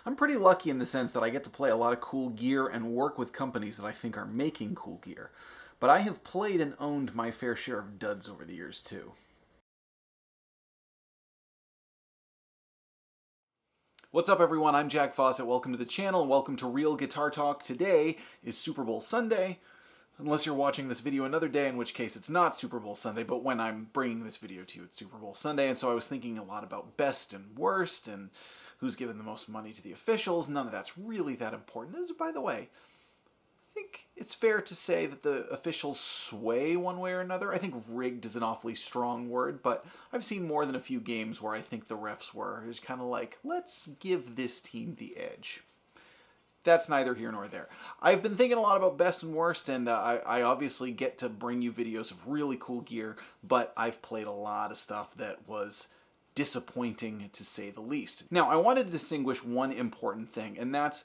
I'm pretty lucky in the sense that I get to play a lot of cool gear and work with companies that I think are making cool gear. But I have played and owned my fair share of duds over the years, too. What's up, everyone? I'm Jack Fossett. Welcome to the channel and welcome to Real Guitar Talk. Today is Super Bowl Sunday. Unless you're watching this video another day, in which case it's not Super Bowl Sunday, but when I'm bringing this video to you, it's Super Bowl Sunday, and so I was thinking a lot about best and worst and who's given the most money to the officials. None of that's really that important. As by the way, I think it's fair to say that the officials sway one way or another. I think rigged is an awfully strong word, but I've seen more than a few games where I think the refs were just kind of like, let's give this team the edge. That's neither here nor there. I've been thinking a lot about best and worst, and I obviously get to bring you videos of really cool gear, but I've played a lot of stuff that was disappointing, to say the least. Now, I wanted to distinguish one important thing, and that's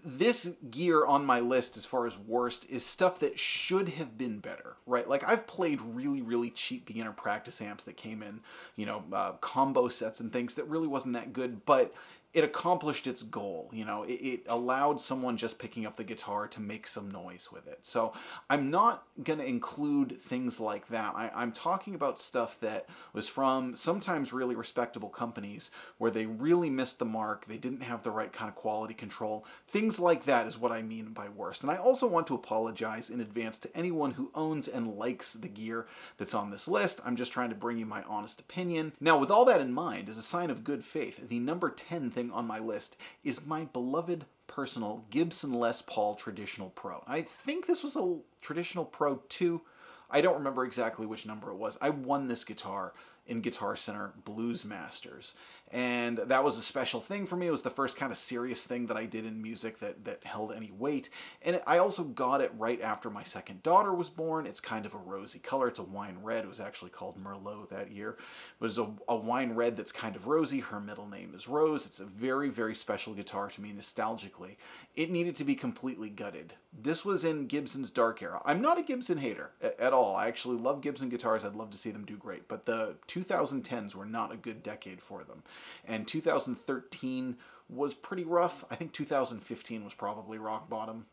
this gear on my list as far as worst is stuff that should have been better, right? Like, I've played really, really cheap beginner practice amps that came in, combo sets and things that really wasn't that good, but it accomplished its goal. It allowed someone just picking up the guitar to make some noise with it. So I'm not going to include things like that. I'm talking about stuff that was from sometimes really respectable companies where they really missed the mark. They didn't have the right kind of quality control. Things like that is what I mean by worst. And I also want to apologize in advance to anyone who owns and likes the gear that's on this list. I'm just trying to bring you my honest opinion. Now, with all that in mind, as a sign of good faith, the number 10 thing on my list is my beloved personal Gibson Les Paul Traditional Pro. I think this was a Traditional Pro 2. I don't remember exactly which number it was. I won this guitar in Guitar Center Blues Masters, and that was a special thing for me. It was the first kind of serious thing that I did in music that held any weight, and I also got it right after my second daughter was born. It's kind of a rosy color. It's a wine red. It was actually called Merlot that year. It was a wine red that's kind of rosy. Her middle name is Rose. It's a very, very special guitar to me nostalgically. It needed to be completely gutted. This was in Gibson's dark era. I'm not a Gibson hater at all. I actually love Gibson guitars. I'd love to see them do great, but the 2010s were not a good decade for them. And 2013 was pretty rough. I think 2015 was probably rock bottom.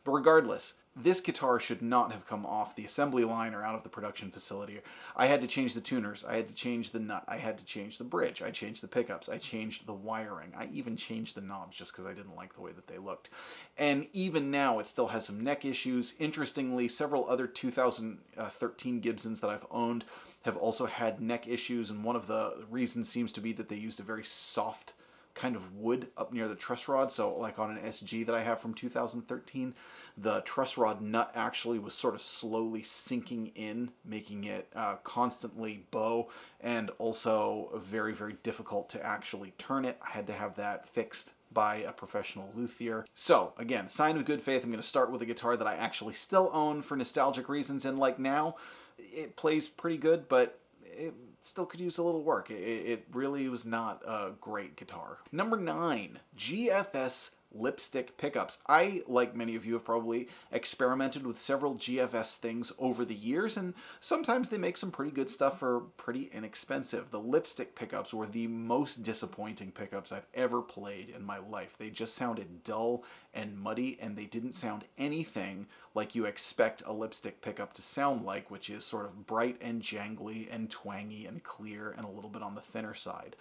But regardless, this guitar should not have come off the assembly line or out of the production facility. I had to change the tuners. I had to change the nut. I had to change the bridge. I changed the pickups. I changed the wiring. I even changed the knobs just because I didn't like the way that they looked. And even now, it still has some neck issues. Interestingly, several other 2013 Gibsons that I've owned have also had neck issues, and one of the reasons seems to be that they used a very soft kind of wood up near the truss rod. So like on an SG that I have from 2013, the truss rod nut actually was sort of slowly sinking in, making it constantly bow, and also very, very difficult to actually turn it. I had to have that fixed by a professional luthier. So again, sign of good faith, I'm going to start with a guitar that I actually still own for nostalgic reasons, and like now, it plays pretty good, but it still could use a little work. It really was not a great guitar. Number 9, GFS lipstick pickups. I, like many of you, have probably experimented with several GFS things over the years, and sometimes they make some pretty good stuff for pretty inexpensive. The lipstick pickups were the most disappointing pickups I've ever played in my life. They just sounded dull and muddy, and they didn't sound anything like you expect a lipstick pickup to sound like, which is sort of bright and jangly and twangy and clear and a little bit on the thinner side.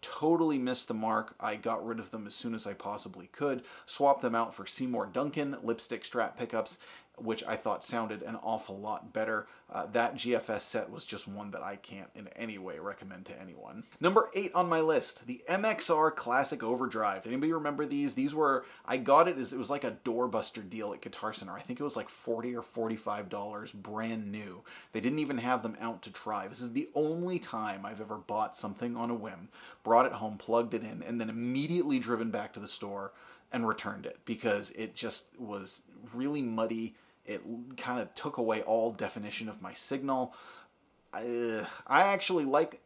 Totally missed the mark. I got rid of them as soon as I possibly could, swapped them out for Seymour Duncan lipstick strap pickups, which I thought sounded an awful lot better. That GFS set was just one that I can't in any way recommend to anyone. Number 8 on my list, the MXR Classic Overdrive. Anybody remember these? These were, I got it as, it was like a doorbuster deal at Guitar Center. I think it was like $40 or $45 brand new. They didn't even have them out to try. This is the only time I've ever bought something on a whim, brought it home, plugged it in, and then immediately driven back to the store and returned it because it just was really muddy. It kind of took away all definition of my signal. I actually like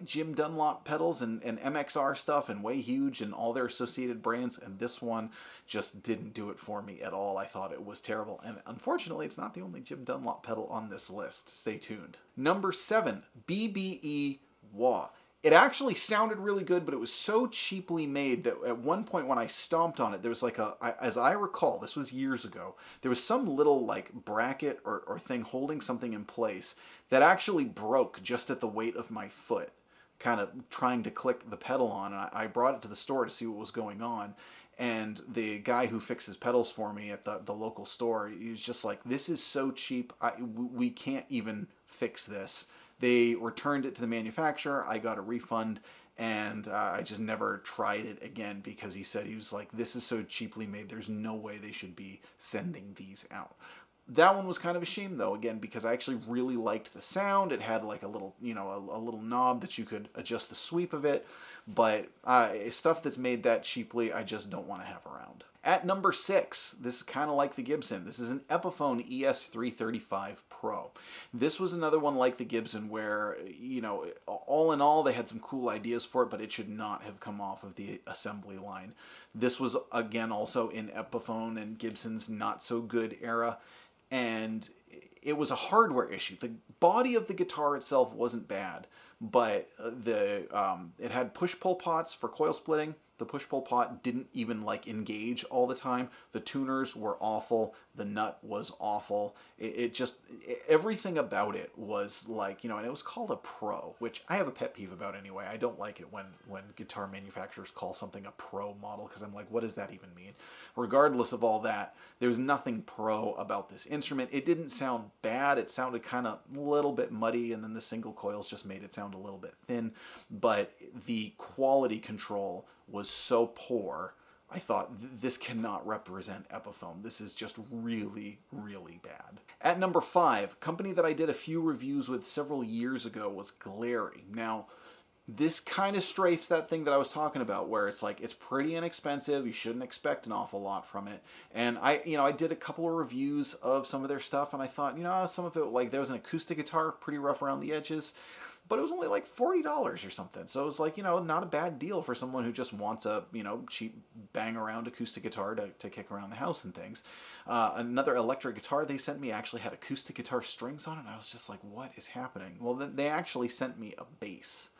Jim Dunlop pedals and MXR stuff and Way Huge and all their associated brands, and this one just didn't do it for me at all. I thought it was terrible, and unfortunately it's not the only Jim Dunlop pedal on this list. Stay tuned. Number 7, BBE Wah. It actually sounded really good, but it was so cheaply made that at one point when I stomped on it, there was like as I recall, this was years ago, there was some little like bracket or thing holding something in place that actually broke just at the weight of my foot, kind of trying to click the pedal on. And I brought it to the store to see what was going on. And the guy who fixes pedals for me at the local store, he was just like, this is so cheap, we can't even fix this. They returned it to the manufacturer. I got a refund, and I just never tried it again because he said, he was like, this is so cheaply made, there's no way they should be sending these out. That one was kind of a shame, though, again, because I actually really liked the sound. It had like a little, a little knob that you could adjust the sweep of it. But stuff that's made that cheaply, I just don't want to have around. At number 6, this is kind of like the Gibson. This is an Epiphone ES335 Pro. This was another one like the Gibson where, all in all, they had some cool ideas for it, but it should not have come off of the assembly line. This was, again, also in Epiphone and Gibson's not-so-good era, and it was a hardware issue. The body of the guitar itself wasn't bad, but it had push-pull pots for coil splitting. The push-pull pot didn't even engage all the time. The tuners were awful. The nut was awful. Everything about it was and it was called a Pro, which I have a pet peeve about anyway. I don't like it when guitar manufacturers call something a Pro model, because I'm like, what does that even mean? Regardless of all that, there was nothing pro about this instrument. It didn't sound bad. It sounded kind of a little bit muddy, and then the single coils just made it sound a little bit thin, but the quality control was so poor, I thought, this cannot represent Epiphone. This is just really, really bad. At number 5, company that I did a few reviews with several years ago was Glary. Now, this kind of strafes that thing that I was talking about, where it's it's pretty inexpensive. You shouldn't expect an awful lot from it. And I did a couple of reviews of some of their stuff, and I thought, some of it, there was an acoustic guitar, pretty rough around the edges, but it was only $40 or something. So it was not a bad deal for someone who just wants a, cheap bang around acoustic guitar to kick around the house and things. Another electric guitar they sent me actually had acoustic guitar strings on it. And I was just like, what is happening? Well, they actually sent me a bass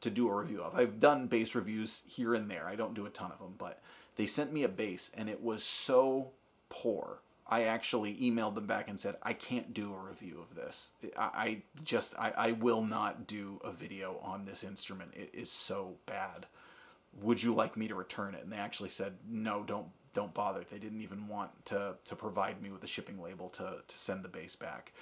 to do a review of. I've done bass reviews here and there. I don't do a ton of them, but they sent me a bass, and it was so poor. I actually emailed them back and said, I can't do a review of this. I will not do a video on this instrument. It is so bad. Would you like me to return it? And they actually said, no, don't bother. They didn't even want to provide me with a shipping label to send the bass back.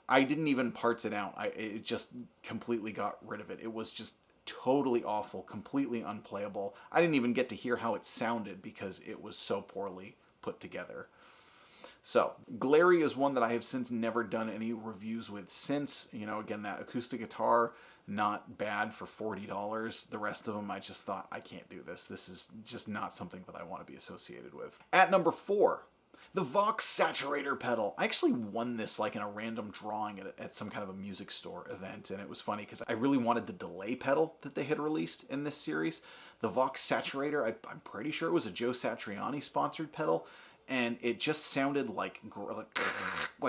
I didn't even parts it out. It just completely got rid of it. It was just totally awful, completely unplayable. I didn't even get to hear how it sounded because it was so poorly put together. So, Glary is one that I have since never done any reviews with since. Again, that acoustic guitar, not bad for $40. The rest of them, I just thought, I can't do this. This is just not something that I want to be associated with. At number 4, the Vox Saturator pedal. I actually won this in a random drawing at some kind of a music store event, and it was funny because I really wanted the delay pedal that they had released in this series. The Vox Saturator, I'm pretty sure it was a Joe Satriani sponsored pedal, and it just sounded like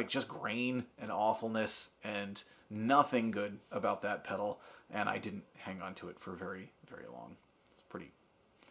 just grain and awfulness, and nothing good about that pedal, and I didn't hang on to it for very, very long. It's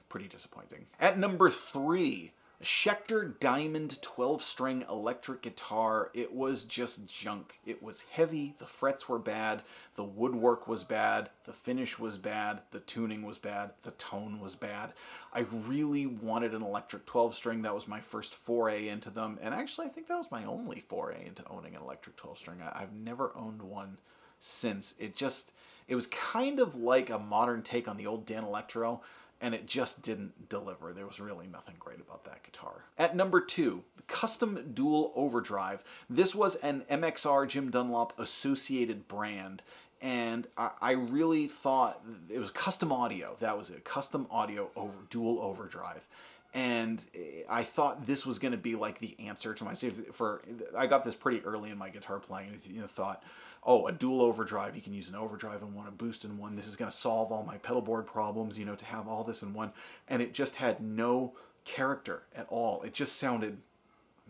pretty disappointing. At number 3, a Schecter Diamond 12-string electric guitar. It was just junk. It was heavy, the frets were bad, the woodwork was bad, the finish was bad, the tuning was bad, the tone was bad. I really wanted an electric 12-string. That was my first foray into them, and actually I think that was my only foray into owning an electric 12-string. I've never owned one since. It was kind of like a modern take on the old Dan Electro, and it just didn't deliver. There was really nothing great about that guitar. At number 2, the Custom Dual Overdrive. This was an MXR Jim Dunlop associated brand, and I really thought it was custom audio. That was it, custom audio dual overdrive. And I thought this was going to be the answer to my I got this pretty early in my guitar playing, and thought, oh, a dual overdrive, you can use an overdrive in one, a boost in one. This is going to solve all my pedal board problems, to have all this in one. And it just had no character at all. It just sounded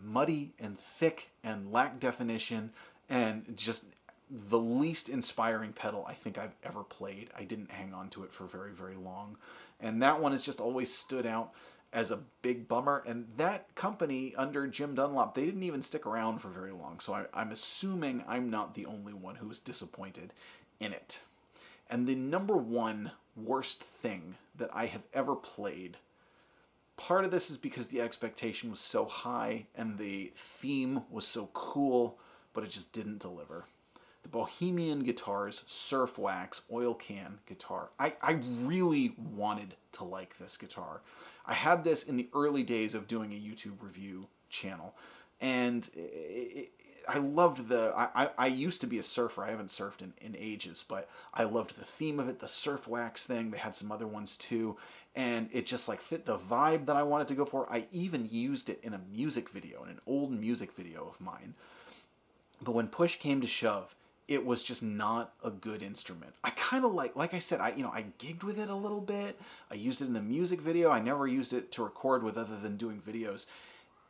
muddy and thick and lacked definition and just the least inspiring pedal I think I've ever played. I didn't hang on to it for very, very long. And that one has just always stood out as a big bummer. And that company under Jim Dunlop, they didn't even stick around for very long. So I'm assuming I'm not the only one who was disappointed in it. And the number one worst thing that I have ever played, part of this is because the expectation was so high and the theme was so cool, but it just didn't deliver. The Bohemian Guitars Surf Wax Oil Can guitar. I really wanted to like this guitar. I had this in the early days of doing a YouTube review channel, and I loved I used to be a surfer. I haven't surfed in ages, but I loved the theme of it, the surf wax thing. They had some other ones too, and it just like fit the vibe that I wanted to go for. I even used it in a music video, in an old music video of mine. But when push came to shove, it was just not a good instrument. I kind of like I said, I gigged with it a little bit. I used it in the music video. I never used it to record with other than doing videos.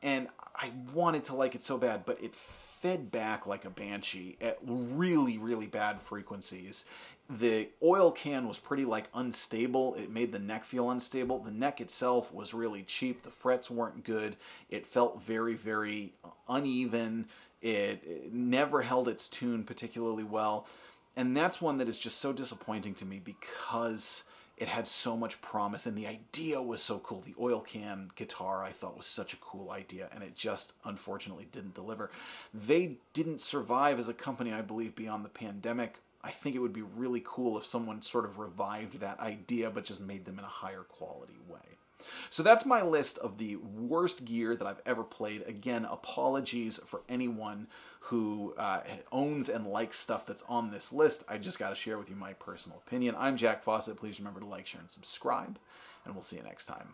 And I wanted to like it so bad, but it fed back like a banshee at really, really bad frequencies. The oil can was pretty like unstable. It made the neck feel unstable. The neck itself was really cheap. The frets weren't good. It felt very, very uneven. It never held its tune particularly well. And that's one that is just so disappointing to me because it had so much promise and the idea was so cool. The oil can guitar I thought was such a cool idea, and it just unfortunately didn't deliver. They didn't survive as a company, I believe, beyond the pandemic. I think it would be really cool if someone sort of revived that idea but just made them in a higher quality way. So that's my list of the worst gear that I've ever played. Again, apologies for anyone who owns and likes stuff that's on this list. I just got to share with you my personal opinion. I'm Jack Fossett. Please remember to like, share, and subscribe, and we'll see you next time.